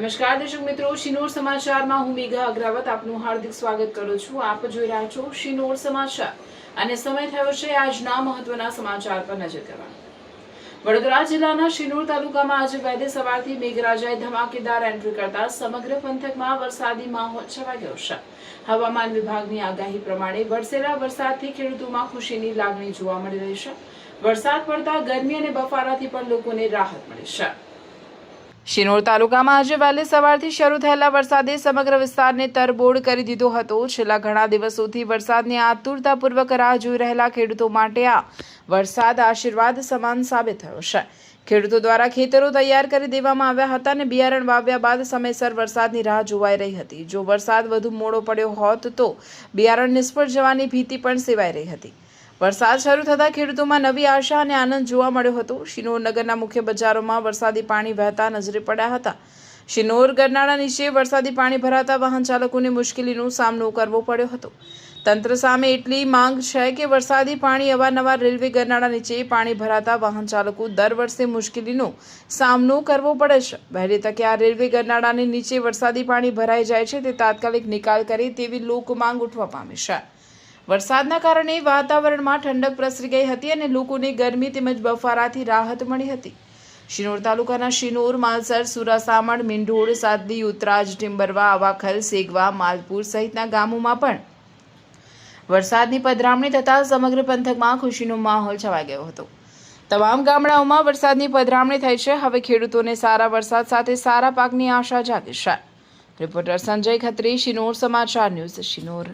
નમસ્કાર દર્શક મિત્રો, શિનોર સમાચારમાં હું મેઘા અગ્રવત આપનું હાર્દિક સ્વાગત કરું છું। આપ જોઈ રહ્યા છો શિનોર સમાચાર અને સમય થયો છે આજના મહત્વના સમાચાર પર નજર કરવાનો। વડોદરા જિલ્લાના શિનોર તાલુકામાં આજે વહેલી સવારથી મેઘરાજાએ ધમાકેદાર એન્ટ્રી કરતા સમગ્ર પંથકમાં વરસાદી માહોલ છવાઈ ગયો છે। હવામાન વિભાગની આગાહી પ્રમાણે વરસેલા વરસાદથી ખેડૂતોમાં ખુશીની લાગણી જોવા મળી રહી છે। વરસાદ પડતા ગરમી અને બફારાથી પણ લોકોને રાહત મળી છે। શિનોર તાલુકામાં આજે વહેલી સવારથી શરૂ થયેલા વરસાદે સમગ્ર વિસ્તારને તરબોળ કરી દીધો હતો। છેલ્લા ઘણા દિવસોથી વરસાદની આતુરતાપૂર્વક રાહ જોઈ રહેલા ખેડૂતો માટે આ વરસાદ આશીર્વાદ સમાન સાબિત થયો છે। ખેડૂતો દ્વારા ખેતરો તૈયાર કરી દેવામાં આવ્યા હતા અને બિયારણ વાવ્યા બાદ સમયસર વરસાદની રાહ જોવાઈ રહી હતી। જો વરસાદ વધુ મોડો પડ્યો હોત તો બિયારણ નિષ્ફળ જવાની ભીતિ પણ સેવાઈ રહી હતી। વરસાદ શરૂ થતાં ખેડૂતોમાં નવી આશા અને આનંદ જોવા મળ્યો હતો। શિનોર નગરના મુખ્ય બજારોમાં વરસાદી પાણી વહેતા નજરે પડ્યા હતા। શિનોર ગરનાળા નીચે વરસાદી પાણી ભરાતા વાહન ચાલકોને મુશ્કેલીનો સામનો કરવો પડ્યો હતો। તંત્ર સામે એટલી માંગ છે કે વરસાદી પાણી અવારનવાર રેલવે ગરનાળા નીચે પાણી ભરાતા વાહન ચાલકો દર વર્ષે મુશ્કેલીનો સામનો કરવો પડે છે। વહેલી તકે આ રેલવે ગરનાળાની નીચે વરસાદી પાણી ભરાઈ જાય છે તે તાત્કાલિક નિકાલ કરે તેવી લોક માંગ ઉઠવા પામી છે। વરસાદના કારણે વાતાવરણમાં ઠંડક પ્રસરી ગઈ હતી અને લોકોને ગરમી તેમજ બફારાથી રાહત મળી હતી। શિનોર તાલુકાના શિનોર, માલસર, સુરાસામણ, મીંઢોળ, સાદલી, ઉતરાજ, ટિમ્બરવા, આવાખલ, સેગવા, માલપુર સહિતના ગામોમાં પણ વરસાદની પધરામણી થતાં સમગ્ર પંથકમાં ખુશીનો માહોલ છવાઈ ગયો હતો। તમામ ગામડાઓમાં વરસાદની પધરામણી થઈ છે। હવે ખેડૂતોને સારા વરસાદ સાથે સારા પાકની આશા જાગી છે। રિપોર્ટર સંજય ખત્રી, શિનોર સમાચાર ન્યૂઝ, શિનોર।